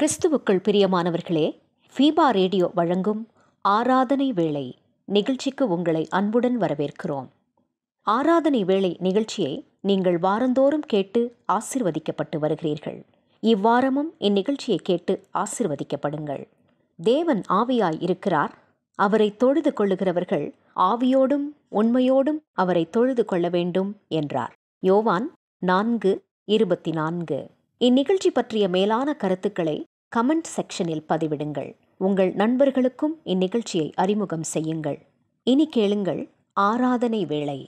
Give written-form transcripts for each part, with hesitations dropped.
கிறிஸ்துவுக்குள் பிரியமானவர்களே, FIBA radio வழங்கும் ஆராதனை வேளை நிகழ்ச்சிக்கு உங்களை அன்புடன் வரவேற்கிறோம். ஆராதனை வேளை நிகழ்ச்சியை நீங்கள் வாரந்தோறும் கேட்டு ஆசிர்வதிக்கப்பட்டு வருகிறீர்கள். இவ்வாரமும் இந்நிகழ்ச்சியை கேட்டு ஆசிர்வதிக்கப்படுங்கள். தேவன் ஆவியாய் இருக்கிறார். அவரை தொழுது கொள்ளுகிறவர்கள் ஆவியோடும் உண்மையோடும் அவரை தொழுது கொள்ள வேண்டும் என்றார். யோவான் 4:24. இந்நிகழ்ச்சி பற்றிய மேலான கருத்துக்களை கமெண்ட் செக்ஷனில் பதிவிடுங்கள். உங்கள் நண்பர்களுக்கும் இந்நிகழ்ச்சியை அறிமுகம் செய்யுங்கள். இனி கேளுங்கள் ஆராதனை வேளை.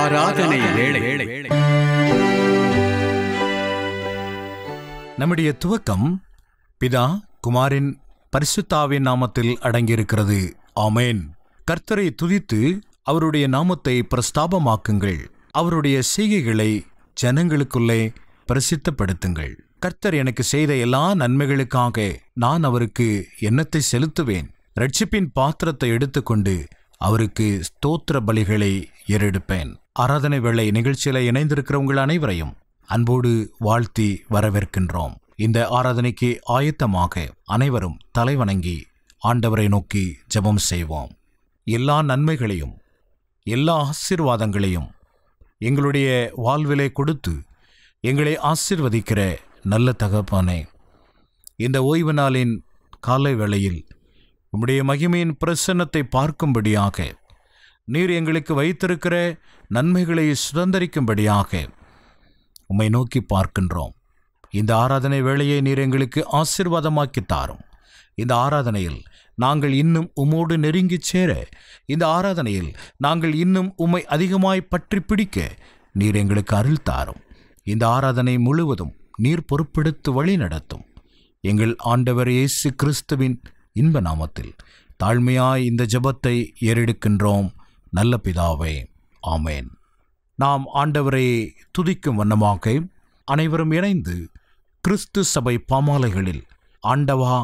ஆராதனை வேளை. நம்முடைய துவக்கம் பிதா குமாரின் பரிசுத்தாவின் நாமத்தில் அடங்கியிருக்கிறது. ஆமேன். கர்த்தரை துதித்து அவருடைய நாமத்தை பிரஸ்தாபமாக்குங்கள். அவருடைய செய்கைகளை ஜனங்களுக்குள்ளே பிரசித்தப்படுத்துங்கள். கர்த்தர் எனக்கு செய்த எல்லா நன்மைகளுக்காக நான் அவருக்கு எண்ணத்தை செலுத்துவேன். இரட்சிப்பின் பாத்திரத்தை எடுத்துக்கொண்டு அவருக்கு ஸ்தோத்திர பலிகளை ஏறெடுப்பேன். ஆராதனை வேளை நிகழ்ச்சியில இணைந்திருக்கிற உங்கள் அனைவரையும் அன்போடு வாழ்த்தி வரவேற்கின்றோம். இந்த ஆராதனைக்கு ஆயத்தமாக அனைவரும் தலைவணங்கி ஆண்டவரை நோக்கி ஜெபம் செய்வோம். எல்லா நன்மைகளையும் எல்லா ஆசீர்வாதங்களையும் எங்களுடைய வாழ்விலே கொடுத்து எங்களை ஆசீர்வதிக்கிற நல்ல தகப்பனே, இந்த ஓய்வு நாளின் காலை வேளையில் உம்முடைய மகிமையின் பிரசன்னத்தை பார்க்கும்படியாக நீர் எங்களுக்கு வைத்திருக்கிற நன்மைகளை சுதந்தரிக்கும்படியாக உம்மை நோக்கி பார்க்கின்றோம். இந்த ஆராதனை வேளையை நீர் எங்களுக்கு ஆசீர்வாதமாக்கி தாரும். இந்த ஆராதனையில் நாங்கள் இன்னும் உம்மோடு நெருங்கி சேர, இந்த ஆராதனையில் நாங்கள் இன்னும் உம்மை அதிகமாய் பற்றி பிடிக்க நீர் எங்களுக்கு அருள் தாரும். இந்த ஆராதனை முழுவதும் நீர் பொறுப்பெடுத்து வழி நடத்தும். எங்கள் ஆண்டவர் இயேசு கிறிஸ்துவின் இன்ப நாமத்தில் தாழ்மையாய் இந்த ஜெபத்தை ஏறெடுக்கின்றோம் நல்ல பிதாவே, ஆமேன். நாம் ஆண்டவரை துதிக்கும் வண்ணமாக அனைவரும் இணைந்து கிறிஸ்து சபை பாமாலைகளில் ஆண்டவா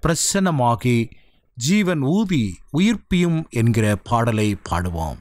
பிரசன்னமாகி ஜீவன் ஊதி உயிர்ப்பியும் என்கிற பாடலை பாடுவோம்.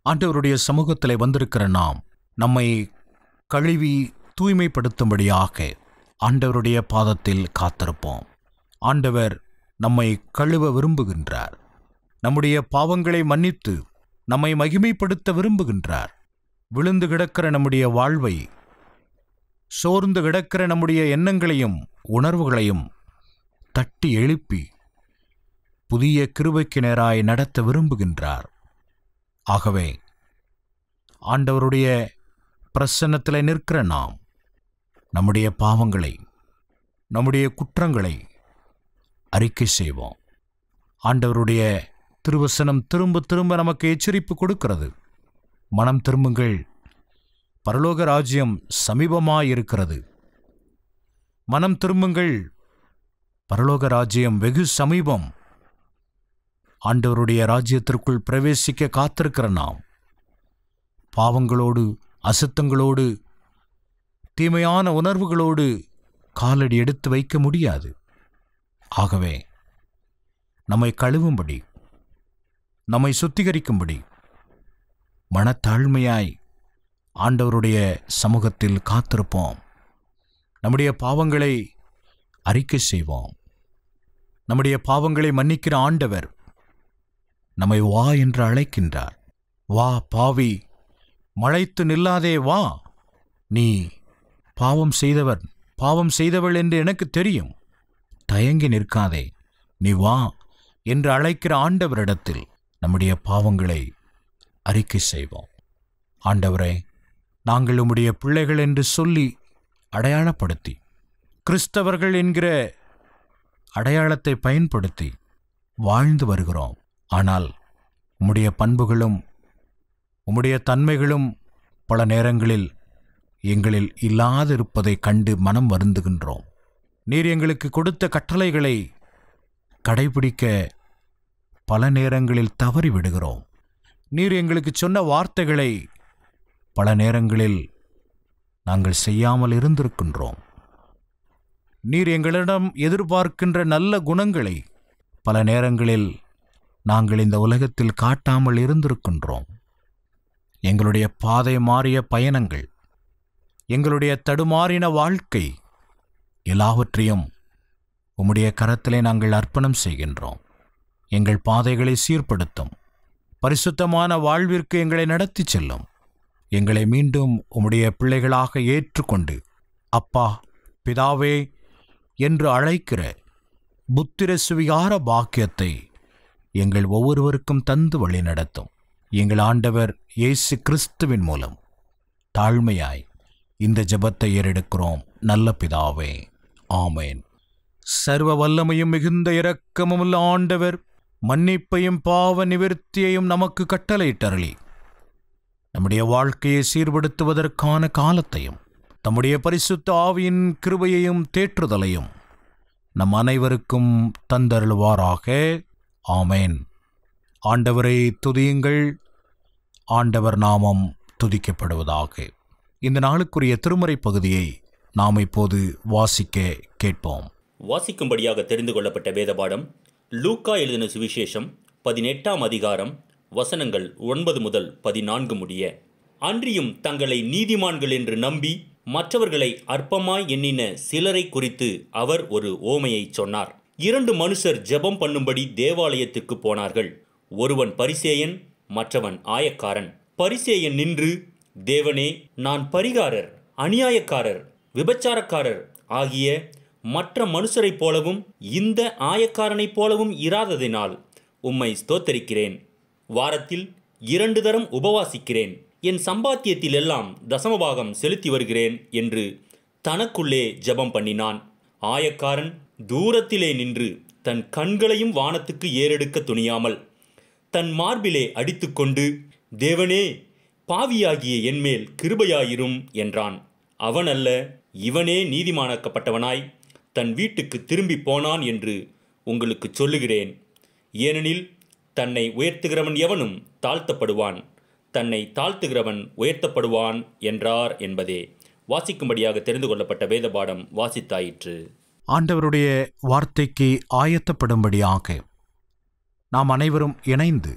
ஆண்டவருடைய சமூகத்தில் வந்திருக்கிற நாம் நம்மை கழுவி தூய்மைப்படுத்தும்படியாக ஆண்டவருடைய பாதத்தில் காத்திருப்போம். ஆண்டவர் நம்மை கழுவ விரும்புகின்றார். நம்முடைய பாவங்களை மன்னித்து நம்மை மகிமைப்படுத்த விரும்புகின்றார். விழுந்து கிடக்கிற நம்முடைய வாழ்வை, சோர்ந்து கிடக்கிற நம்முடைய எண்ணங்களையும் உணர்வுகளையும் தட்டி எழுப்பி புதிய கிருபைக்கு நேராய் நடத்த விரும்புகின்றார். ஆகவே ஆண்டவருடைய பிரசன்னத்தில் நிற்கிற நாம் நம்முடைய பாவங்களை, நம்முடைய குற்றங்களை அறிக்கை செய்வோம். ஆண்டவருடைய திருவசனம் திரும்ப திரும்ப நமக்கு எச்சரிப்பு கொடுக்கிறது. மனம் திரும்புங்கள், பரலோக ராஜ்யம் சமீபமாயிருக்கிறது. மனம் திரும்புங்கள், பரலோக ராஜ்யம் வெகு சமீபம். ஆண்டவருடைய ராஜ்யத்திற்குள் பிரவேசிக்க காத்திருக்கிற நாம் பாவங்களோடு, அசுத்தங்களோடு, தீமையான உணர்வுகளோடு காலடி எடுத்து வைக்க முடியாது. ஆகவே நம்மை கழுவும்படி, நம்மை சுத்திகரிக்கும்படி மனத்தாழ்மையாய் ஆண்டவருடைய சமூகத்தில் காத்திருப்போம். நம்முடைய பாவங்களை அறிக்கை செய்வோம். நம்முடைய பாவங்களை மன்னிக்கிற ஆண்டவர் நம்மை வா என்று அழைக்கின்றார். வா பாவி, மழைத்து நில்லாதே வா. நீ பாவம் செய்தவள் என்று எனக்கு தெரியும். தயங்கி நிற்காதே, நீ வா என்று அழைக்கிற ஆண்டவரிடத்தில் நம்முடைய பாவங்களை அறிக்கை செய்வோம். ஆண்டவரே, நாங்கள் உம்முடைய பிள்ளைகள் என்று சொல்லி அடையாளப்படுத்தி, கிறிஸ்தவர்கள் என்கிற அடையாளத்தை பயன்படுத்தி வாழ்ந்து வருகிறோம். ஆனால் உம்முடைய பண்புகளும் உம்முடைய தன்மைகளும் பல நேரங்களில் எங்களில் இல்லாதிருப்பதைக் கண்டு மனம் வருந்துகின்றோம். நீர் எங்களுக்கு கொடுத்த கட்டளைகளை கடைபிடிக்க பல நேரங்களில் தவறிவிடுகிறோம். நீர் எங்களுக்கு சொன்ன வார்த்தைகளை பல நேரங்களில் நாங்கள் செய்யாமல் இருந்திருக்கின்றோம். நீர் எங்களிடம் எதிர்பார்க்கின்ற நல்ல குணங்களை பல நேரங்களில் நாங்கள் இந்த உலகத்தில் காட்டாமல் இருந்திருக்கின்றோம். எங்களுடைய பாதை மாறிய பயணங்கள், எங்களுடைய தடுமாறின வாழ்க்கை எல்லாவற்றையும் உம்முடைய கரத்திலே நாங்கள் அர்ப்பணம் செய்கின்றோம். எங்கள் பாதைகளை சீர்படுத்தும், பரிசுத்தமான வாழ்விற்கு எங்களை நடத்தி செல்லும். எங்களை மீண்டும் உம்முடைய பிள்ளைகளாக ஏற்றுக்கொண்டு அப்பா, பிதாவே என்று அழைக்கிற புத்திர சுவிகார பாக்கியத்தை எங்கள் ஒவ்வொருவருக்கும் தந்து வழி நடத்தும். எங்கள் ஆண்டவர் இயேசு கிறிஸ்துவின் மூலம் தாழ்மையாய் இந்த ஜெபத்தை ஏறெடுக்கிறோம் நல்ல பிதாவே, ஆமேன். சர்வ வல்லமையும் மிகுந்த இரக்கமுள்ள ஆண்டவர் மன்னிப்பையும் பாவ நிவர்த்தியையும் நமக்கு கட்டளையிட்டருளி நம்முடைய வாழ்க்கையை சீர்படுத்துவதற்கான காலத்தையும் தம்முடைய பரிசுத்த ஆவியின் கிருபையையும் தேற்றுதலையும் நம் அனைவருக்கும் தந்தருள்வாராக. ஆமேன். ஆண்டவரை துதியுங்கள், ஆண்டவர் நாமம் துதிக்கப்படுவதாக. இந்த நாளுக்குரிய திருமறை பகுதியை நாம் இப்போது வாசிக்க கேட்போம். வாசிக்கும்படியாக தெரிந்து கொள்ளப்பட்ட வேதபாடம் லூக்கா எழுதின சுவிசேஷம் 18ஆம் அதிகாரம் வசனங்கள் 9 முதல் 14 முடிய. அன்றியும் தங்களை நீதிமான்கள் என்று நம்பி மற்றவர்களை அற்பமாய் எண்ணின சிலரை குறித்து அவர் ஒரு ஓமையை சொன்னார். 2 மனுஷர் ஜெபம் பண்ணும்படி தேவாலயத்துக்கு போனார்கள். ஒருவன் பரிசேயன், மற்றவன் ஆயக்காரன். பரிசேயன் நின்று, தேவனே, நான் பரிகாரர், அநியாயக்காரர், விபச்சாரக்காரர் ஆகிய மற்ற மனுஷரைப் போலவும் இந்த ஆயக்காரனைப் போலவும் இராததினால் உம்மை ஸ்தோத்தரிக்கிறேன். வாரத்தில் 2 தரம் உபவாசிக்கிறேன். என் சம்பாத்தியத்தில் எல்லாம் தசமபாகம் செலுத்தி வருகிறேன் என்று தனக்குள்ளே ஜெபம் பண்ணினான். ஆயக்காரன் தூரத்திலே நின்று தன் கண்களையும் வானத்துக்கு ஏறெடுக்க துணியாமல் தன் மார்பிலே அடித்துக்கொண்டு, தேவனே, பாவியாகிய என்மேல் கிருபையாயிரும் என்றான். அவன் அல்ல, இவனே நீதிமானாக்கப்பட்டவனாய் தன் வீட்டுக்கு திரும்பி போனான் என்று உங்களுக்கு சொல்லுகிறேன். ஏனெனில் தன்னை உயர்த்துகிறவன் எவனும் தாழ்த்தப்படுவான், தன்னை தாழ்த்துகிறவன் உயர்த்தப்படுவான் என்றார் என்பதே வாசிக்கும்படியாக தெரிந்து கொள்ளப்பட்ட வேதபாடம் வாசித்தாயிற்று. ஆண்டவருடைய வார்த்தைக்கு ஆயத்தப்படும்படியாக நாம் அனைவரும் இணைந்து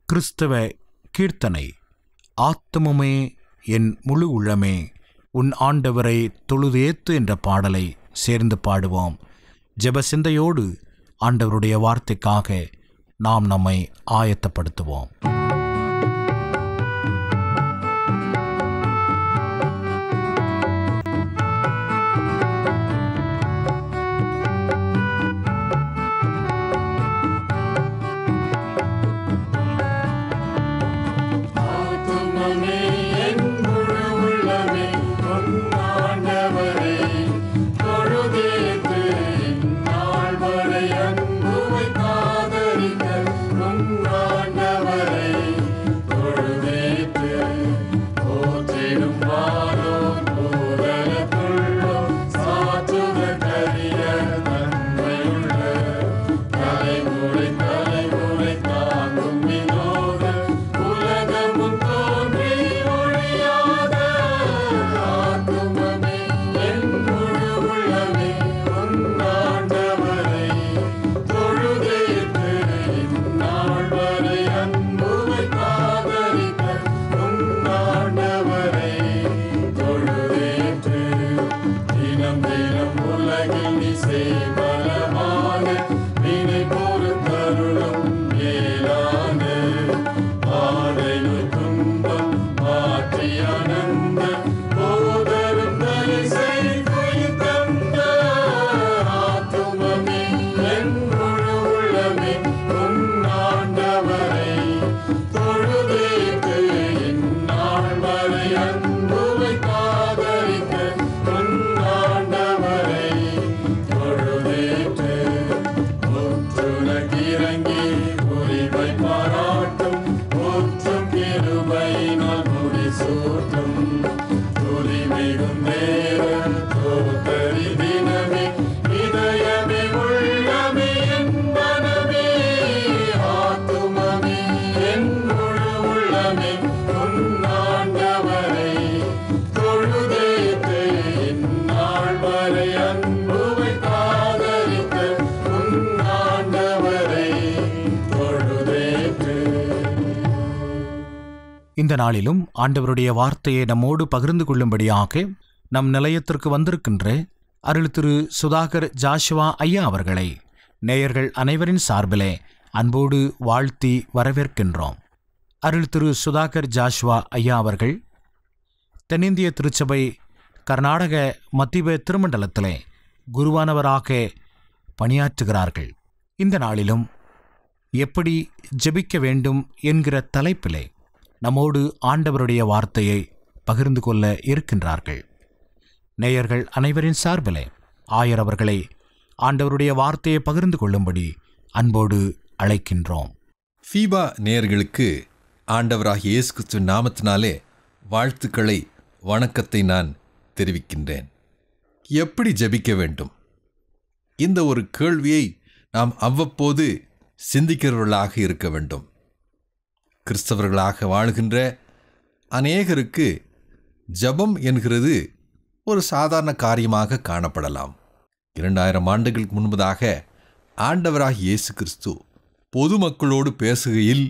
கிறிஸ்தவ கீர்த்தனை. ஆத்துமமே என் முழு உள்ளமே உன் ஆண்டவரை தொழுதேத்து என்ற பாடலை சேர்ந்து பாடுவோம். ஜெப சிந்தையோடு ஆண்டவருடைய வார்த்தைக்காக நாம் நம்மை ஆயத்தப்படுத்துவோம். இந்த நாளிலும் ஆண்டவருடைய வார்த்தையை நம்மோடு பகிர்ந்து கொள்ளும்படியாக நம் நிலையத்திற்கு வந்திருக்கின்ற அருள் திரு சுதாகர் ஜாஷுவா ஐயா அவர்களை நேயர்கள் அனைவரின் சார்பிலே அன்போடு வாழ்த்தி வரவேற்கின்றோம். அருள் திரு சுதாகர் ஜாஷுவா ஐயா அவர்கள் தென்னிந்திய திருச்சபை கர்நாடக மத்திய திருமண்டலத்திலே குருவானவராக பணியாற்றுகிறார்கள். இந்த நாளிலும் எப்படி ஜெபிக்க வேண்டும் என்கிற தலைப்பிலே நம்மோடு ஆண்டவருடைய வார்த்தையை பகிர்ந்து கொள்ள இருக்கின்றார்கள். நேயர்கள் அனைவரின் சார்பிலே ஆயர் அவர்களை ஆண்டவருடைய வார்த்தையை பகிர்ந்து கொள்ளும்படி அன்போடு அழைக்கின்றோம். ஃபீபா நேயர்களுக்கு ஆண்டவராகிய இயேசு கிறிஸ்துவின் நாமத்தினாலே வாழ்த்துக்களை, வணக்கத்தை நான் தெரிவிக்கின்றேன். எப்படி ஜெபிக்க வேண்டும்? இந்த ஒரு கேள்வியை நாம் அவ்வப்போது சிந்திக்கிறவர்களாக இருக்க வேண்டும். கிறிஸ்தவர்களாக வாழ்கின்ற அநேகருக்கு ஜெபம் என்கிறது ஒரு சாதாரண காரியமாக காணப்படலாம். 2000 ஆண்டுகளுக்கு முன்பதாக ஆண்டவராகிய இயேசு கிறிஸ்து பொதுமக்களோடு பேசுகையில்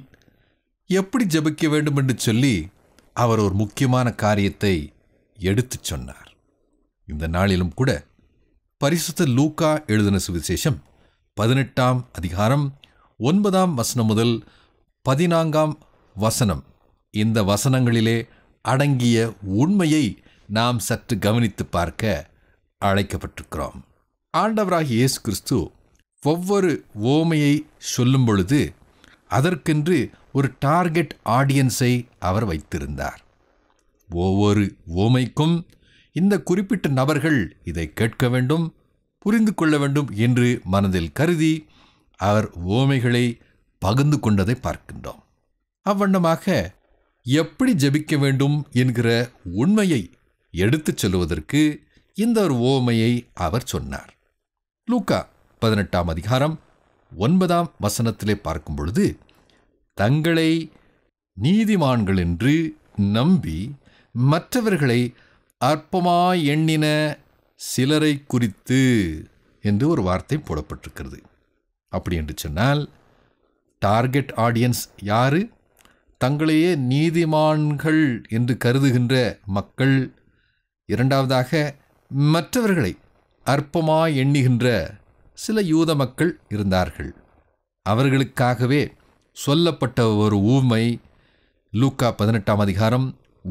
எப்படி ஜெபிக்க வேண்டும் என்று சொல்லி அவர் ஒரு முக்கியமான காரியத்தை எடுத்துச் சொன்னார். இந்த நாளிலும் கூட பரிசுத்த லூக்கா எழுதின சுவிசேஷம் 18ஆம் அதிகாரம் 9ஆம் வசனம் முதல் 14ஆம் வசனம், இந்த வசனங்களிலே அடங்கிய உண்மையை நாம் சற்று கவனித்து பார்க்க அழைக்கப்பட்டிருக்கிறோம். ஆண்டவராகிய இயேசு கிறிஸ்து ஒவ்வொரு ஓமையை சொல்லும் பொழுது அதற்கென்று ஒரு டார்கெட் ஆடியன்ஸை அவர் வைத்திருந்தார். ஒவ்வொரு ஓமைக்கும் இந்த குறிப்பிட்ட நபர்கள் இதை கேட்க வேண்டும், புரிந்து கொள்ள வேண்டும் என்று மனதில் கருதி அவர் ஓமைகளை பகிர்ந்து கொண்டதை பார்க்கின்றோம். அவ்வண்ணமாக எப்படி ஜெபிக்க வேண்டும் என்கிற உண்மையை எடுத்துச் சொல்லுவதற்கு இந்த ஒரு ஓமையை அவர் சொன்னார். லூக்கா 18ஆம் அதிகாரம் 9ஆம் வசனத்திலே பார்க்கும் பொழுது, தங்களை நீதிமான்கள் என்று நம்பி மற்றவர்களை அற்பமாய் எண்ணின சிலரை குறித்து என்று ஒரு வார்த்தை போடப்பட்டிருக்கிறது. அப்படி என்று சொன்னால் டார்கெட் ஆடியன்ஸ் யாரு? தங்களையே நீதிமான்கள் என்று கருதுகின்ற மக்கள், இரண்டாவதாக மற்றவர்களை அற்பமாய் எண்ணுகின்ற சில யூத மக்கள் இருந்தார்கள். அவர்களுக்காகவே சொல்லப்பட்ட ஒரு ஊமை லூக்கா 18ஆம் அதிகாரம்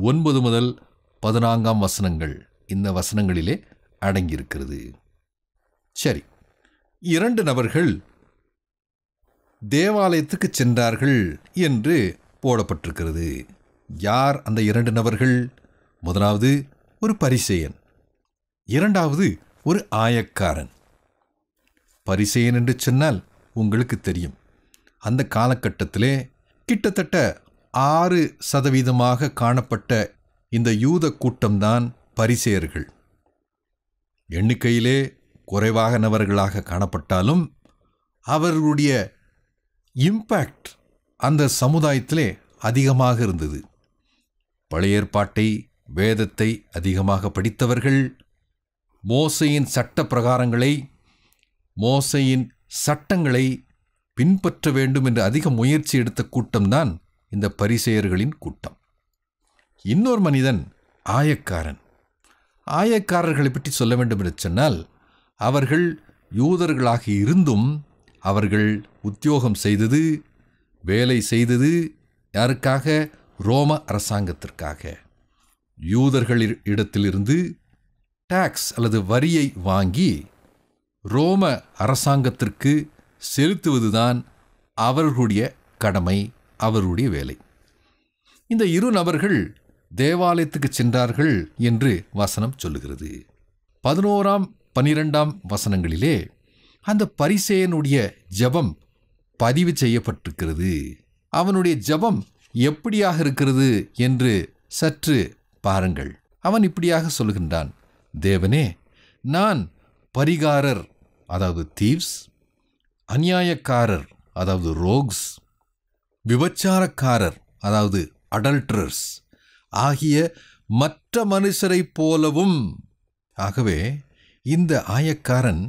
9 முதல் 14 வசனங்கள் இந்த வசனங்களிலே அடங்கியிருக்கிறது. சரி, 2 நபர்கள் தேவாலயத்துக்கு சென்றார்கள் என்று போடப்பட்டிருக்கிறது. யார் அந்த 2 நபர்கள்? முதலாவது ஒரு பரிசேயன், இரண்டாவது ஒரு ஆயக்காரன். பரிசேயன் என்று சொன்னால் உங்களுக்கு தெரியும், அந்த காலகட்டத்திலே கிட்டத்தட்ட 6% காணப்பட்ட இந்த யூத கூட்டம்தான் பரிசேயர்கள். எண்ணிக்கையிலே குறைவாக நபர்களாக காணப்பட்டாலும் அவர்களுடைய இம்பேக்ட் அந்த சமுதாயத்திலே அதிகமாக இருந்தது. பழைய ஏற்பாட்டை, வேதத்தை அதிகமாக படித்தவர்கள், மோசேயின் சட்ட பிரகாரங்களை, மோசேயின் சட்டங்களை பின்பற்ற வேண்டும் என்று அதிக முயற்சி எடுத்த கூட்டம்தான் இந்த பரிசேயர்களின் கூட்டம். இன்னொரு மனிதன் ஆயக்காரன். ஆயக்காரர்களை பற்றி சொல்ல வேண்டும் என்று சொன்னால், அவர்கள் யூதர்களாக இருந்தும் அவர்கள் உத்தியோகம் செய்தது, வேலை செய்தது யாருக்காக? ரோம அரசாங்கத்திற்காக. யூதர்களிடத்திலிருந்து டாக்ஸ் அல்லது வரியை வாங்கி ரோம அரசாங்கத்திற்கு செலுத்துவதுதான் அவர்களுடைய கடமை, அவர்களுடைய வேலை. இந்த 2 நபர்கள் தேவாலயத்துக்கு சென்றார்கள் என்று வசனம் சொல்லுகிறது. 11ஆம் 12ஆம் வசனங்களிலே அந்த பரிசேயனுடைய ஜெபம் பதிவு செய்யப்பட்டிருக்கிறது. அவனுடைய ஜெபம் எப்படியாக இருக்கிறது என்று சற்று பாருங்கள். அவன் இப்படியாக சொல்கின்றான்: தேவனே, நான் பரிகாரர், அதாவது தீவ்ஸ், அநியாயக்காரர், அதாவது ரோக்ஸ், விபச்சாரக்காரர், அதாவது அடல்டரர்ஸ் ஆகிய மற்ற மனுஷரைப் போலவும். ஆகவே இந்த ஆயக்காரன்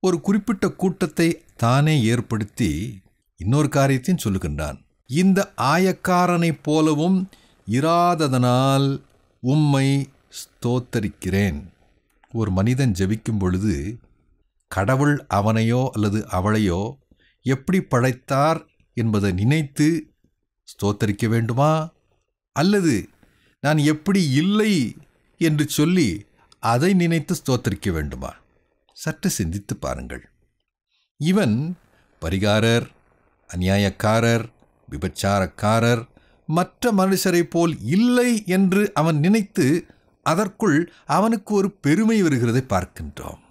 ஒரு குறிப்பிட்ட கூட்டத்தை தானே ஏற்படுத்தி இன்னொரு காரியத்தையும் சொல்லுகின்றான். இந்த ஆயக்காரனைப் போலவும் இராததனால் உம்மை ஸ்தோத்தரிக்கிறேன். ஒரு மனிதன் ஜெபிக்கும் பொழுது கடவுள் அவனையோ அல்லது அவளையோ எப்படி படைத்தார் என்பதை நினைத்து ஸ்தோத்தரிக்க வேண்டுமா, அல்லது நான் எப்படி இல்லை என்று சொல்லி அதை நினைத்து ஸ்தோத்தரிக்க வேண்டுமா? சற்று சிந்தித்து பாருங்கள். இவன் பரிகாரர், அநியாயக்காரர், விபச்சாரக்காரர், மற்ற மனுஷரைப் போல் இல்லை என்று அவன் நினைத்து அதற்குள் அவனுக்கு ஒரு பெருமை வருகிறதை பார்க்கின்றோம்.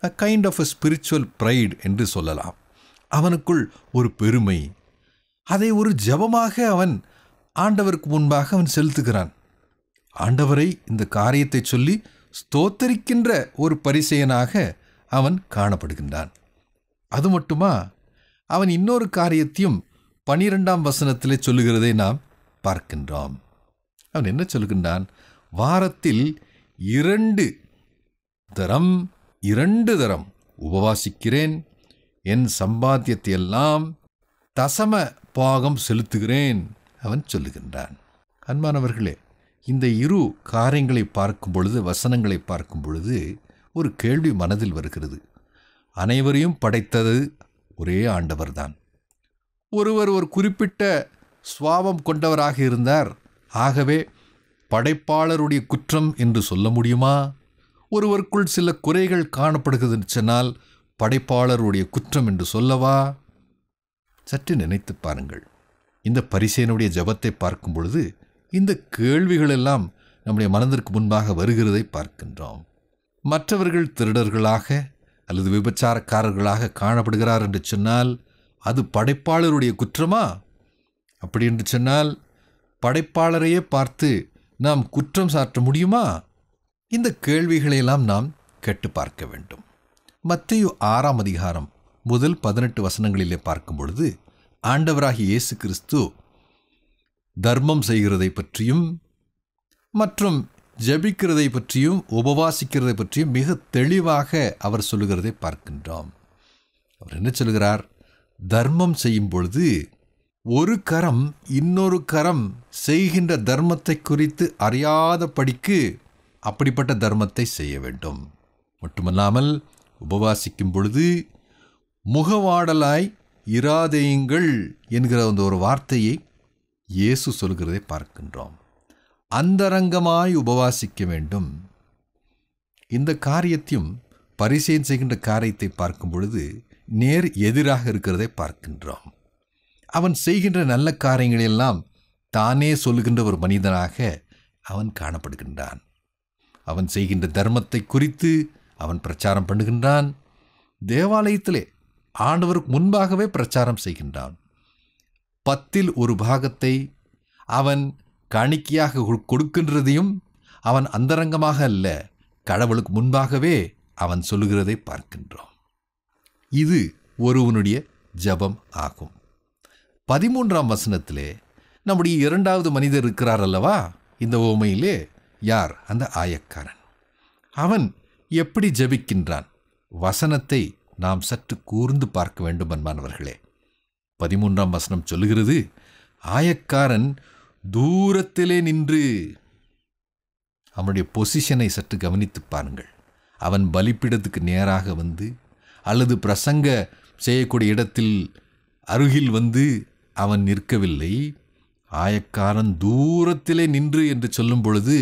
a kind of a spiritual pride என்று சொல்லலாம். அவனுக்குள் ஒரு பெருமை, அதை ஒரு ஜெபமாக அவன் ஆண்டவருக்கு முன்பாக அவன் செலுத்துகிறான். ஆண்டவரை இந்த காரியத்தை சொல்லி ஸ்தோத்தரிக்கின்ற ஒரு பரிசேயனாக அவன் காணப்படுகின்றான். அது மட்டுமா, அவன் இன்னொரு காரியத்தையும் 12ஆம் வசனத்திலே சொல்லுகிறதை நாம் பார்க்கின்றோம். அவன் என்ன சொல்லுகின்றான்? வாரத்தில் 2 தரம் உபவாசிக்கிறேன், என் சம்பாத்தியத்தை எல்லாம் தசம பாகம் செலுத்துகிறேன் அவன் சொல்லுகின்றான். அன்பானவர்களே, இந்த 2 காரியங்களை பார்க்கும் பொழுது, வசனங்களை பார்க்கும் பொழுது ஒரு கேள்வி மனதில் வருகிறது. அனைவரையும் படைத்தது ஒரே ஆண்டவர்தான். ஒருவர் ஒரு குறிப்பிட்ட சுவாபம் கொண்டவராக இருந்தார், ஆகவே படைப்பாளருடைய குற்றம் என்று சொல்ல முடியுமா? ஒருவருக்குள் சில குறைகள் காணப்படுகிறது என்று சொன்னால் படைப்பாளருடைய குற்றம் என்று சொல்லவா? சற்று நினைத்து பாருங்கள். இந்த பரிசேயனுடைய ஜெபத்தை பார்க்கும் பொழுது இந்த கேள்விகளெல்லாம் நம்முடைய மனதிற்கு முன்பாக வருகிறதை பார்க்கின்றோம். மற்றவர்கள் திருடர்களாக அல்லது விபச்சாரக்காரர்களாக காணப்படுகிறார் என்று சொன்னால் அது படைப்பாளருடைய குற்றமா? அப்படி என்று சொன்னால் படைப்பாளரையே பார்த்து நாம் குற்றம் சாட்ட முடியுமா? இந்த கேள்விகளையெல்லாம் நாம் கேட்டு பார்க்க வேண்டும். மத்தேயு 6ஆம் அதிகாரம் முதல் 18 வசனங்களிலே பார்க்கும் பொழுது ஆண்டவராகிய இயேசு கிறிஸ்து தர்மம் செய்கிறதை பற்றியும் மற்றும் ஜெபிக்கிறதை பற்றியும் உபவாசிக்கிறதை பற்றியும் மிக தெளிவாக அவர் சொல்லுகிறதை பார்க்கின்றோம். அவர் என்ன சொல்கிறார்? தர்மம் செய்யும் பொழுது ஒரு கரம் இன்னொரு கரம் செய்கின்ற தர்மத்தை குறித்து அறியாதபடிக்கு அப்படிப்பட்ட தர்மத்தை செய்ய வேண்டும். மட்டுமல்லாமல் உபவாசிக்கும் பொழுது முகவாடலாய் இராதேயுங்கள் என்கிற ஒரு வார்த்தையை இயேசு சொல்கிறதை பார்க்கின்றோம். அந்தரங்கமாய் உபவாசிக்க வேண்டும். இந்த காரியத்தையும் பரிசேயன் செய்கின்ற காரியத்தை பார்க்கும் பொழுது நேர் எதிராக இருக்கிறதை பார்க்கின்றோம். அவன் செய்கின்ற நல்ல காரியங்களெல்லாம் தானே சொல்லுகின்ற ஒரு மனிதனாக அவன் காணப்படுகின்றான். அவன் செய்கின்ற தர்மத்தை குறித்து அவன் பிரச்சாரம் பண்ணுகின்றான். தேவாலயத்திலே ஆண்டவருக்கு முன்பாகவே பிரச்சாரம் செய்கின்றான். 10 ஒரு பாகத்தை அவன் காணிக்கையாக கொடுக்கின்றதையும் அவன் அந்தரங்கமாக அல்ல, கடவுளுக்கு முன்பாகவே அவன் சொல்லுகிறதை பார்க்கின்றோம். இது ஒருவனுடைய ஜெபம் ஆகும். 13ஆம் வசனத்திலே நம்முடைய 2வது மனிதர் இருக்கிறார் அல்லவா? இந்த உவமையிலே யார்? அந்த ஆயக்காரன். அவன் எப்படி ஜெபிக்கின்றான்? வசனத்தை நாம் சற்று கூர்ந்து பார்க்க வேண்டும் அன்பானவர்களே. 13ஆம் வசனம் சொல்லுகிறது, ஆயக்காரன் தூரத்திலே நின்று. அவனுடைய பொசிஷனை சற்று கவனித்து பாருங்கள். அவன் பலிப்பீடத்துக்கு நேராக வந்து அல்லது பிரசங்க செய்யக்கூடிய இடத்தில் அருகில் வந்து அவன் நிற்கவில்லை. ஆயக்காரன் தூரத்திலே நின்று என்று சொல்லும் பொழுது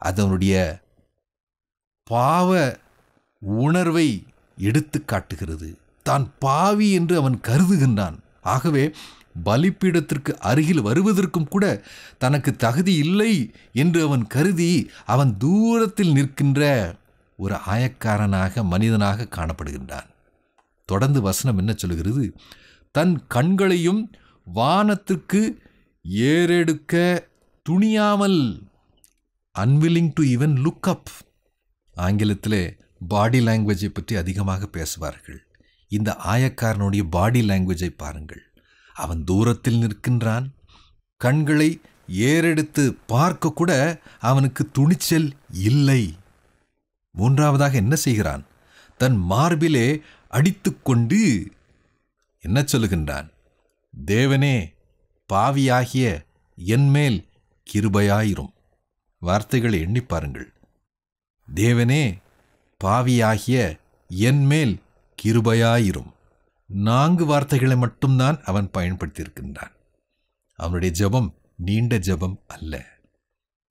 அதனுடைய பாவ உணர்வை எடுத்து காட்டுகிறது. தான் பாவி என்று அவன் கருதுகின்றான். ஆகவே பலிப்பீடத்திற்கு அருகில் வருவதற்கும் கூட தனக்கு தகுதி இல்லை என்று அவன் கருதி அவன் தூரத்தில் நிற்கின்ற ஒரு ஆயக்காரனாக மனிதனாக காணப்படுகின்றான். தொடர்ந்து வசனம் என்ன சொல்கிறது? தன் கண்களையும் வானத்திற்கு ஏறெடுக்க துணியாமல், unwilling to even look up. ஆங்கிலத்திலே பாடி லாங்குவேஜை பற்றி அதிகமாக பேசுவார்கள். இந்த ஆயக்காரனுடைய பாடி லாங்குவேஜை பாருங்கள். அவன் தூரத்தில் நிற்கின்றான். கண்களை ஏறெடுத்து பார்க்க கூட அவனுக்கு துணிச்சல் இல்லை. 3ஆவதாக என்ன செய்கிறான்? தன் மார்பிலே அடித்துக்கொண்டு என்ன சொல்லுகின்றான்? தேவனே, பாவியாகிய என்மேல் கிருபையாயிரும். வார்த்தைகளை எண்ணி பாருங்கள். தேவனே, பாவியாகிய என்மேல் கிருபையாயிரும். 4 வார்த்தைகளை மட்டும்தான் அவன் பயன்படுத்தியிருக்கின்றான். அவனுடைய ஜெபம் நீண்ட ஜெபம் அல்ல.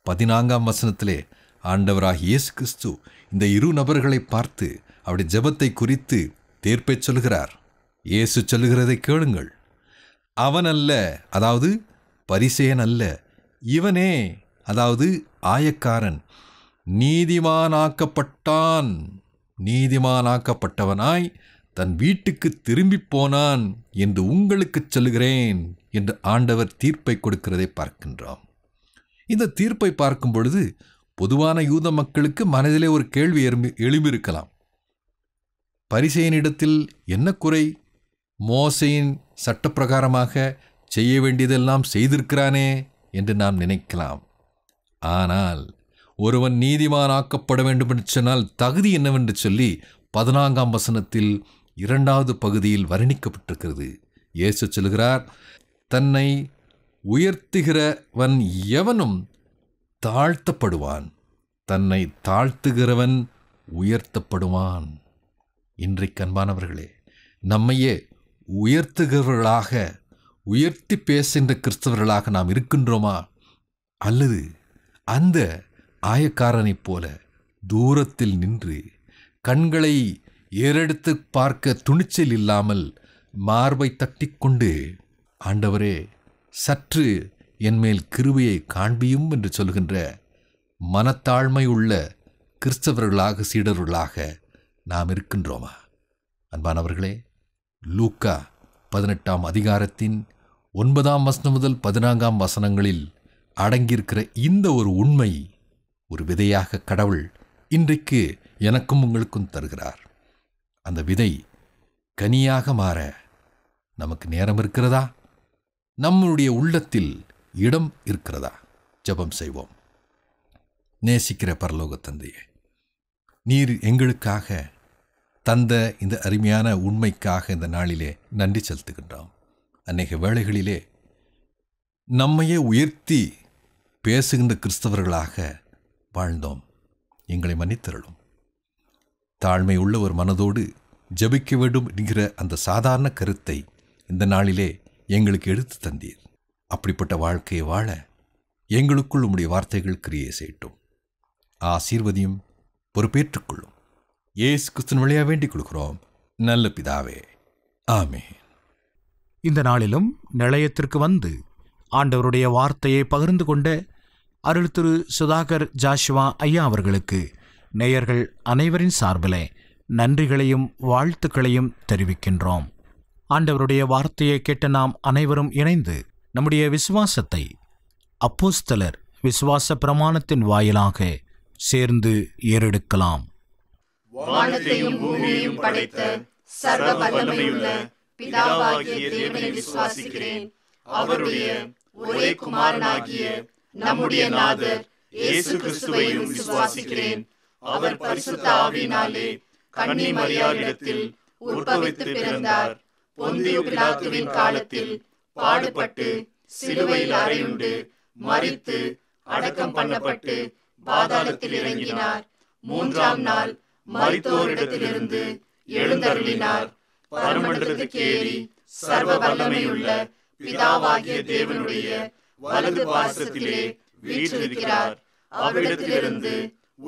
14ஆம் வசனத்திலே ஆண்டவராகிய இயேசு கிறிஸ்து இந்த 2 நபர்களை பார்த்து அவருடைய ஜெபத்தை குறித்து தீர்ப்பை சொல்கிறார். இயேசு சொல்லுகிறதை கேளுங்கள். அவன் அல்ல, அதாவது பரிசேயன் அல்ல, இவனே, அதாவது ஆயக்காரன் நீதிமானாக்கப்பட்டான். நீதிமானாக்கப்பட்டவனாய் தன் வீட்டுக்கு திரும்பி போனான் என்று உங்களுக்கு சொல்லுகிறேன் என்று ஆண்டவர் தீர்ப்பை கொடுக்கிறதை பார்க்கின்றோம். இந்த தீர்ப்பை பார்க்கும் பொழுது பொதுவான யூத மக்களுக்கு மனதிலே ஒரு கேள்வி எழும்பியிருக்கலாம். பரிசேயனிடத்தில் என்ன குறை? மோசேயின் சட்டப்பிரகாரமாக செய்ய வேண்டியதெல்லாம் செய்திருக்கிறானே என்று நாம் நினைக்கலாம். ஆனால் ஒருவன் நீதிமானாக்கப்பட வேண்டும் என்று சொன்னால் தகுதி என்னவென்று சொல்லி 14ஆம் வசனத்தில் 2வது பகுதியில் வர்ணிக்கப்பட்டிருக்கிறது. இயேசு சொல்கிறார், தன்னை உயர்த்துகிறவன் எவனும் தாழ்த்தப்படுவான், தன்னை தாழ்த்துகிறவன் உயர்த்தப்படுவான். இன்றைக்கு அன்பானவர்களே, நம்மையே உயர்த்துகிறவர்களாக, உயர்த்தி பேசுகின்ற கிறிஸ்தவர்களாக நாம் இருக்கின்றோமா? அல்லது அந்த ஆயக்காரனைப் போல தூரத்தில் நின்று கண்களை ஏறெடுத்து பார்க்க துணிச்சல் இல்லாமல் மார்பை தட்டிக்கொண்டு, ஆண்டவரே சற்று என்மேல் கிருபையை காண்பியும் என்று சொல்கின்ற மனத்தாழ்மை உள்ள கிறிஸ்தவர்களாக, சீடர்களாக நாம் இருக்கின்றோமா? அன்பானவர்களே, லூக்கா 18ஆம் அதிகாரத்தின் 9ஆம் வசனம் முதல் 14ஆம் வசனங்களில் அடங்கியிருக்கிற இந்த ஒரு உண்மை ஒரு விதையாக கடவுள் இன்றைக்கு எனக்கும் உங்களுக்கும் தருகிறார். அந்த விதை கனியாக மாற நமக்கு நேரம் இருக்கிறதா? நம்முடைய உள்ளத்தில் இடம் இருக்கிறதா? ஜெபம் செய்வோம். நேசிக்கிற பரலோக தந்தையே, நீர் எங்களுக்காக தந்த இந்த அருமையான உண்மைக்காக இந்த நாளிலே நன்றி செலுத்துகின்றோம். அநேக வேளைகளிலே நம்மையே உயர்த்தி பேசுகின்ற கிறிஸ்தவர்களாக வாழ்ந்தோம். எங்களை மன்னித்தருளும். தாழ்மை உள்ள ஒரு மனதோடு ஜெபிக்க வேண்டும் என்கிற அந்த சாதாரண கருத்தை இந்த நாளிலே எங்களுக்கு எடுத்து தந்தீர். அப்படிப்பட்ட வாழ்க்கையை வாழ எங்களுக்குள் உம்முடைய வார்த்தைகள் கிரியை செய்யட்டும். ஆசீர்வதியும், பொறுப்பேற்றுக்கொள்ளும். இயேசு கிறிஸ்துவின் வழியாக வேண்டிக் கொள்கிறோம் நல்ல பிதாவே, ஆமென். இந்த நாளிலும் நிலையத்திற்கு வந்து ஆண்டவருடைய வார்த்தையை பகிர்ந்து கொண்ட அருள் திரு சுதாகர் ஜாஷுவா ஐயா அவர்களுக்கு நேயர்கள் அனைவரின் சார்பிலே நன்றிகளையும் வாழ்த்துக்களையும் தெரிவிக்கின்றோம். ஆண்டவருடைய வார்த்தையை கேட்ட நாம் அனைவரும் இணைந்து நம்முடைய விசுவாசத்தை அப்போஸ்தலர் விசுவாச பிரமாணத்தின் வாயிலாக சேர்ந்து ஏறெடுக்கலாம். வானத்தையும் பூமியையும் படைத்த சர்வ வல்லமையுள்ள பிதாவாகிய தேவனை விசுவாசிக்கிறேன். அவருடைய ஒரே குமாரனாகிய நம்முடைய நாதர் இயேசு கிறிஸ்துவையும் விசுவாசிக்கிறேன். அவர் பரிசுத்த ஆவியினாலே கன்னி மரியாளிடத்தில் உற்பவித்து பிறந்தார். பொந்தியு பிலாத்துவின் காலத்தில் பாடுபட்டு சிலுவையில் அறையுண்டு மரித்து அடக்கம் பண்ணப்பட்டு பாதாளத்தில் இறங்கினார். மூன்றாம் நாள் மரித்தோரிடத்திலிருந்து எழுந்தருளினார். பரமண்டலத்துக்கு ஏறி சர்வ வல்லமையுள்ள பிதாவாகிய தேவனுடைய வலது பாசத்திலே வீற்றிருக்கிறார். அவரிடத்திலிருந்து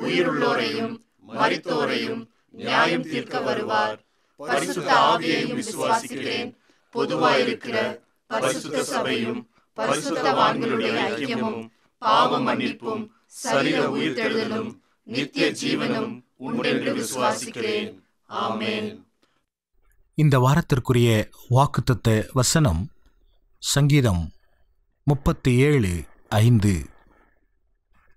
உயிருள்ளோரையும் மரித்தோரையும் நியாயம் தீர்க்க வருவார். பரிசுத்த ஆவியையும் விசுவாசிக்கிறேன். பொதுவாயிருக்கிற பரிசுத்த சபையும் பரிசுத்தவான்களுடைய ஐக்கியமும் பாவ மன்னிப்பும் சரீர உயிர்த்தெழுதலும் நித்திய ஜீவனும் உண்டென்று விசுவாசிக்கிறேன். ஆமென். இந்த வாரத்திற்குரிய வாக்குத்தத்த வசனம் சங்கீதம் 37:5.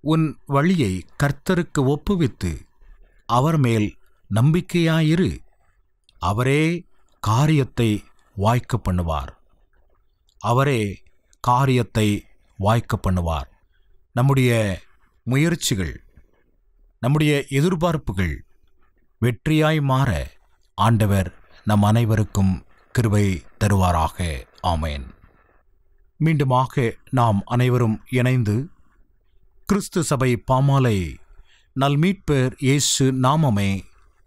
உன் வழியை கர்த்தருக்கு ஒப்புவித்து அவர் மேல் நம்பிக்கையாயிரு, அவரே காரியத்தை வாய்க்க பண்ணுவார். அவரே காரியத்தை வாய்க்க பண்ணுவார். நம்முடைய முயற்சிகள், நம்முடைய எதிர்பார்ப்புகள் வெற்றியாய் மாற ஆண்டவர் நம் அனைவருக்கும் கிருபை தருவாராக. ஆமென். மீண்டுமாக நாம் அனைவரும் இணைந்து கிறிஸ்து சபை பாமாலை நல்மீட்பர் இயேசு நாமமே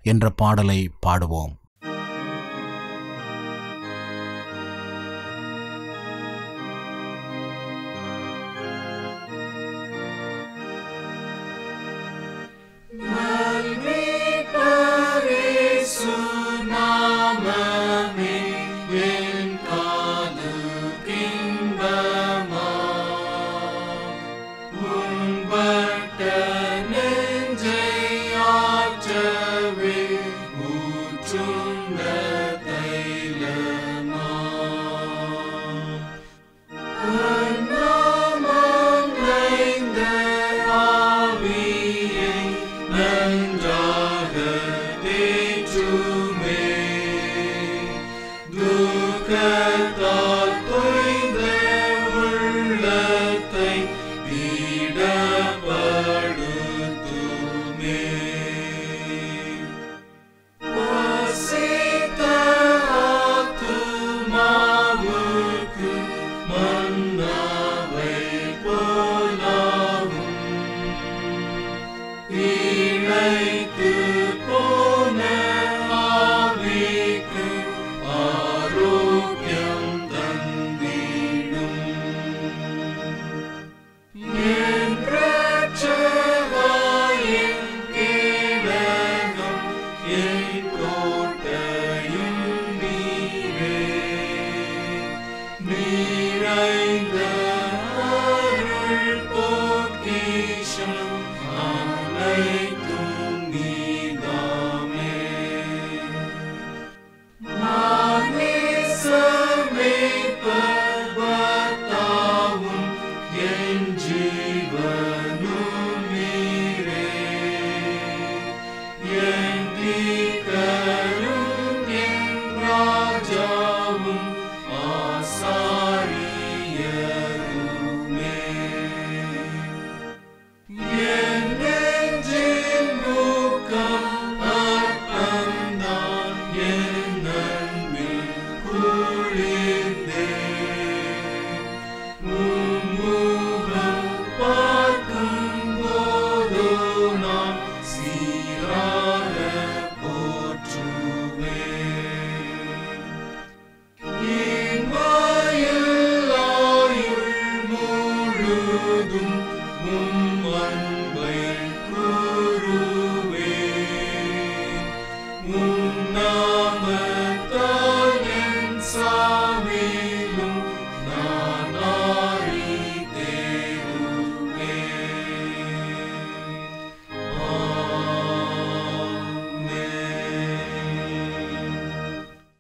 என்ற பாடலை பாடுவோம். To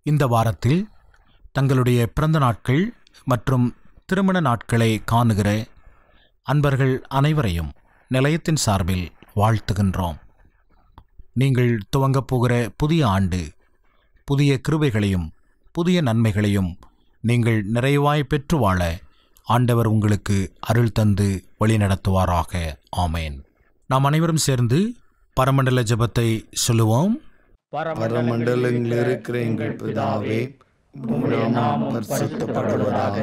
இந்த வாரத்தில் தங்களுடைய பிறந்த நாட்கள் மற்றும் திருமண நாட்களை காணுகிற அன்பர்கள் அனைவரையும் நிலையத்தின் சார்பில் வாழ்த்துகின்றோம். நீங்கள் துவங்கப் போகிற புதிய ஆண்டு புதிய கிருபைகளையும் புதிய நன்மைகளையும் நீங்கள் நிறைவாய் பெற்று வாழ ஆண்டவர் உங்களுக்கு அருள் தந்து வழிநடத்துவாராக. ஆமேன். நாம் அனைவரும் சேர்ந்து பரமண்டல ஜெபத்தை சொல்லுவோம். பரமண்டலங்களில் இருக்கிற எங்கள் பிதாவே, உம்முடைய நாமம் பரிசுத்தப்படுவதாக,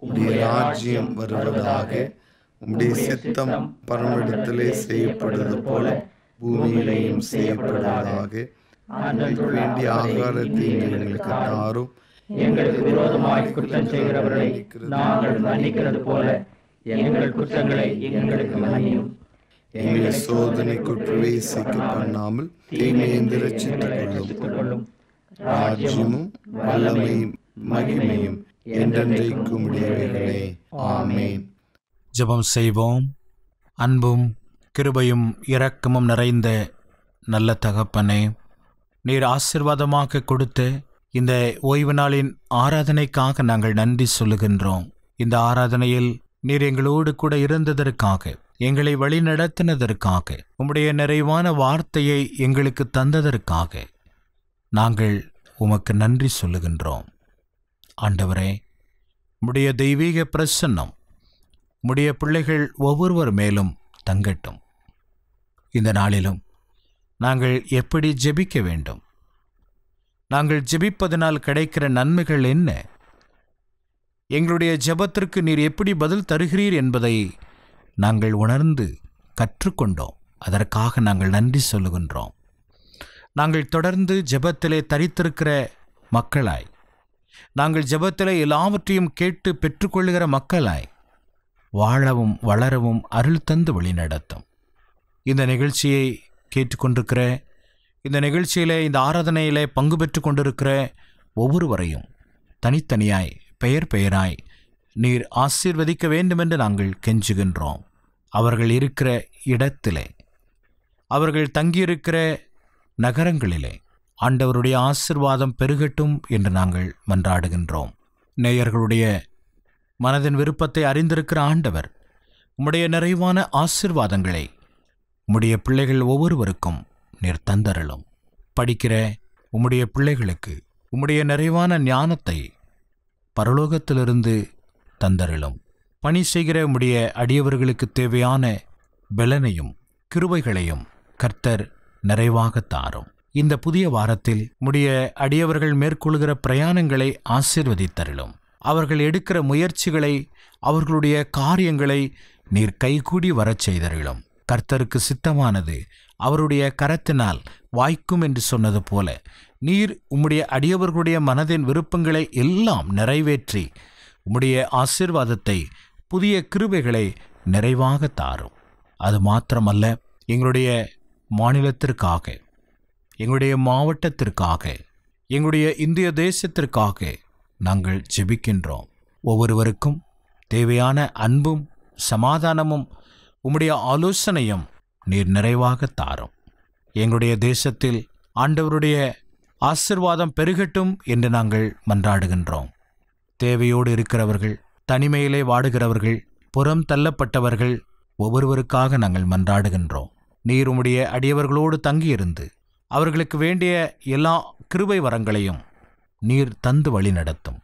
உம்முடைய ராஜ்யம் வருவதாக, உம்முடைய சித்தம் பரமண்டலத்திலே செய்யப்படுவது போல பூமியிலேயும் செய்யப்படுவதாக. எங்களுக்கு வேண்டிய ஆகாரத்தை எங்களுக்கு தாரும். எங்களுக்கு விரோதமாய் குற்றம் செய்கிறவர்களை நாங்கள் மன்னிக்கிறது போல எங்கள் குற்றங்களை எங்களுக்கு மன்னியும். எங்களை சோதனைக்கு பிரவேசிக்க பண்ணாமல் தீமையை ரட்சித்துக் கொள்ளும். ராஜ்யமும் வல்லமையும் மகிமையும் என்றென்றைக்கும் உடையவைகளே. ஆமென். ஜெபம் செய்வோம். அன்பும் கிருபையும் இரக்கமும் நிறைந்த நல்ல தகப்பனே, நீர் ஆசீர்வாதமாக கொடுத்த இந்த ஓய்வு நாளின் ஆராதனைக்காக நாங்கள் நன்றி சொல்லுகின்றோம். இந்த ஆராதனையில் நீர் எங்களோடு கூட இருந்ததற்காக, எங்களை வழிநடத்தினதற்காக, உம்முடைய நிறைவான வார்த்தையை எங்களுக்கு தந்ததற்காக நாங்கள் உமக்கு நன்றி சொல்லுகின்றோம். ஆண்டவரே, உம்முடைய தெய்வீக பிரசன்னம் உம்முடைய பிள்ளைகள் ஒவ்வொருவர் மேலும் தங்கட்டும். இந்த நாளிலும் நாங்கள் எப்படி ஜெபிக்க வேண்டும், நாங்கள் ஜெபிப்பதனால் கிடைக்கிற நன்மைகள் என்ன, எங்களுடைய ஜெபத்திற்கு நீர் எப்படி பதில் தருகிறீர் என்பதை நாங்கள் உணர்ந்து கற்றுக்கொண்டோம். அதற்காக நாங்கள் நன்றி சொல்லுகின்றோம். நாங்கள் தொடர்ந்து ஜெபத்திலே தரித்திருக்கிற மக்களாய், நாங்கள் ஜெபத்திலே எல்லாவற்றையும் கேட்டு பெற்றுக்கொள்ளுகிற மக்களாய் வாழவும் வளரவும் அருள் தந்து வழிநடத்தும். இந்த நிகழ்ச்சியை கேட்டுக்கொண்டிருக்கிற, இந்த நிகழ்ச்சியிலே இந்த ஆராதனையிலே பங்கு பெற்று கொண்டிருக்கிற ஒவ்வொருவரையும் தனித்தனியாய் பெயர் பெயராய் நீர் ஆசீர்வதிக்க வேண்டுமென்று நாங்கள் கெஞ்சுகின்றோம். அவர்கள் இருக்கிற இடத்திலே, அவர்கள் தங்கியிருக்கிற நகரங்களிலே ஆண்டவருடைய ஆசீர்வாதம் பெருகட்டும் என்று நாங்கள் மன்றாடுகின்றோம். நேயர்களுடைய மனதின் விருப்பத்தை அறிந்திருக்கிற ஆண்டவர் உம்முடைய நிறைவான ஆசீர்வாதங்களை உம்முடைய பிள்ளைகள் ஒவ்வொருவருக்கும் நீர் தந்தருளும். படிக்கிற உம்முடைய பிள்ளைகளுக்கு உம்முடைய நிறைவான ஞானத்தை பரலோகத்திலிருந்து தந்தருளும். பணி செய்கிற உம்முடைய அடியவர்களுக்கு தேவையான பலனையும் கிருபைகளையும் கர்த்தர் நிறைவாக தாரும். இந்த புதிய வாரத்தில் உம்முடைய அடியவர்கள் மேற்கொள்கிற பிரயாணங்களை ஆசீர்வதித்தருளும். அவர்கள் எடுக்கிற முயற்சிகளை, அவர்களுடைய காரியங்களை நீர் கைகூடி வரச் செய்தருளும். கர்த்தருக்கு சித்தமானது அவருடைய கரத்தினால் வாய்க்கும் என்று சொன்னது போல நீர் உம்முடைய அடியவர்களுடைய மனதின் விருப்பங்களை எல்லாம் நிறைவேற்றி உம்முடைய ஆசீர்வாதத்தை, புதிய கிருபைகளை நிறைவாக தாரும். அது மாத்திரமல்ல, எங்களுடைய மாநிலத்திற்காக, எங்களுடைய மாவட்டத்திற்காக, எங்களுடைய இந்திய தேசத்திற்காக நாங்கள் ஜெபிக்கின்றோம். ஒவ்வொருவருக்கும் தேவையான அன்பும் சமாதானமும் உம்முடைய ஆலோசனையும் நீர் நிறைவாக தாரும். எங்களுடைய தேசத்தில் ஆண்டவருடைய ஆசீர்வாதம் பெருகட்டும் என்று நாங்கள் மன்றாடுகின்றோம். தேவையோடு இருக்கிறவர்கள், தனிமையிலே வாடுகிறவர்கள், புறம் தள்ளப்பட்டவர்கள் ஒவ்வொருவருக்காக நாங்கள் மன்றாடுகின்றோம். நீர் உம்முடைய அடியவர்களோடு தங்கியிருந்து அவர்களுக்கு வேண்டிய எல்லா கிருபை வரங்களையும் நீர் தந்து வழி நடத்தும்.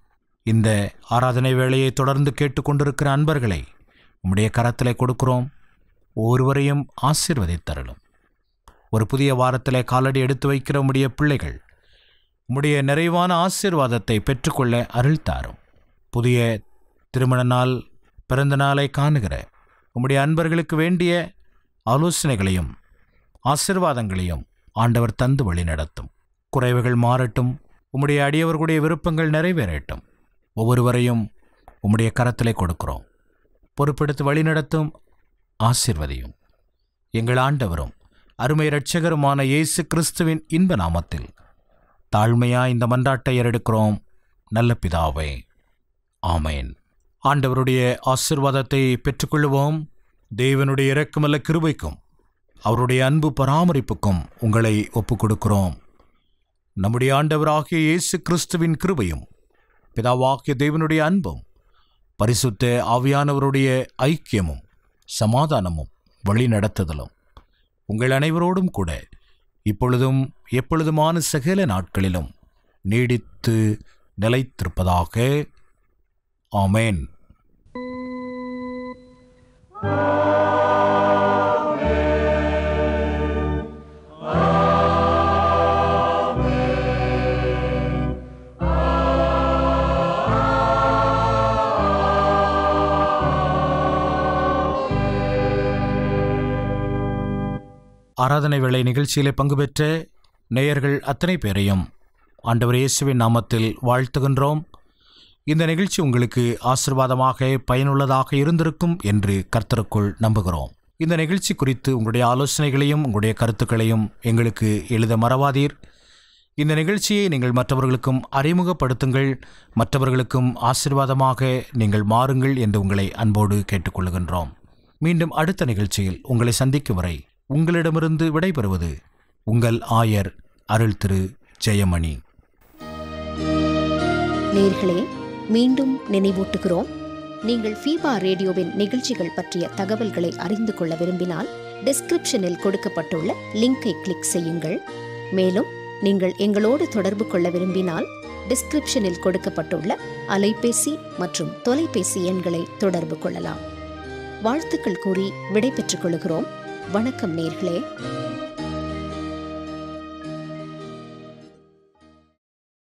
இந்த ஆராதனை வேளையை தொடர்ந்து கேட்டுக்கொண்டிருக்கிற அன்பர்களை உம்முடைய கரத்திலே கொடுக்கிறோம். ஒவ்வொருவரையும் ஆசீர்வதித்தருளும். ஒரு புதிய வாரத்திலே காலடி எடுத்து வைக்கிற உம்முடைய பிள்ளைகள் உம்முடைய நிறைவான ஆசீர்வாதத்தை பெற்றுக்கொள்ள அருள் தாரும். புதிய திருமண நாள், பிறந்த நாளை காணுகிற உம்முடைய அன்பர்களுக்கு வேண்டிய ஆலோசனைகளையும் ஆசீர்வாதங்களையும் ஆண்டவர் தந்து வழி நடத்தும். குறைவுகள் மாறட்டும். உம்முடைய அடியவர்களுடைய விருப்பங்கள் நிறைவேறட்டும். ஒவ்வொருவரையும் உம்முடைய கரத்திலே கொடுக்கிறோம். பொறுப்பெடுத்து வழிநடத்தும், ஆசீர்வதியும். எங்கள் ஆண்டவரும் அருமை இரட்சகருமான இயேசு கிறிஸ்துவின் இன்ப நாமத்தில் தாழ்மையாக இந்த மன்றாட்டை ஏறெடுக்கிறோம் நல்ல பிதாவே, ஆமேன். ஆண்டவருடைய ஆசீர்வாதத்தை பெற்றுக்கொள்வோம். தேவனுடைய இரக்கமல்ல கிருபைக்கும் அவருடைய அன்பு பராமரிப்புக்கும் உங்களை ஒப்புக் கொடுக்கிறோம். நம்முடைய ஆண்டவராகிய இயேசு கிறிஸ்துவின் கிருபையும் பிதாவாகிய தேவனுடைய அன்பும் பரிசுத்த ஆவியானவருடைய ஐக்கியமும் சமாதானமும் வழிநடத்துதலும் உங்கள் அனைவரோடும் கூட இப்பொழுதும் எப்பொழுதுமான சகல நாட்களிலும் நீடித்து நிலைத்திருப்பதாக. ஆமேன். ஆராதனை வேளை நிகழ்ச்சியிலே பங்கு பெற்ற நேயர்கள் அத்தனை பேரையும் ஆண்டவர் இயேசுவின் நாமத்தில் வாழ்த்துகின்றோம். இந்த நிகழ்ச்சி உங்களுக்கு ஆசீர்வாதமாக பயனுள்ளதாக இருந்திருக்கும் என்று கர்த்தருக்குள் நம்புகிறோம். இந்த நிகழ்ச்சி குறித்து உங்களுடைய ஆலோசனைகளையும் உங்களுடைய கருத்துக்களையும் எங்களுக்கு எழுத மறவாதீர். இந்த நிகழ்ச்சியை நீங்கள் மற்றவர்களுக்கும் அறிமுகப்படுத்துங்கள். மற்றவர்களுக்கும் ஆசீர்வாதமாக நீங்கள் மாறுங்கள் என்று உங்களை அன்போடு கேட்டுக்கொள்கின்றோம். மீண்டும் அடுத்த நிகழ்ச்சியில் உங்களை சந்திக்கும் வரை உங்களிடமிருந்து விடைபெறுவது உங்கள் ஆயர் அருள் திரு ஜெயமணி. நேயர்களே, மீண்டும் நினைவூட்டுகிறோம், நீங்கள் ஃபீபா ரேடியோவின் நிகழ்ச்சிகள் பற்றிய தகவல்களை அறிந்து கொள்ள விரும்பினால் டிஸ்கிரிப்ஷனில் கொடுக்கப்பட்டுள்ள லிங்கை கிளிக் செய்யுங்கள். மேலும் நீங்கள் எங்களோடு தொடர்பு கொள்ள விரும்பினால் டிஸ்கிரிப்ஷனில் கொடுக்கப்பட்டுள்ள அலைபேசி மற்றும் தொலைபேசி எண்களை தொடர்பு கொள்ளலாம். வாழ்த்துக்கள் கூறி விடை பெற்றுக் கொள்கிறோம். வணக்கம் நேயர்களே.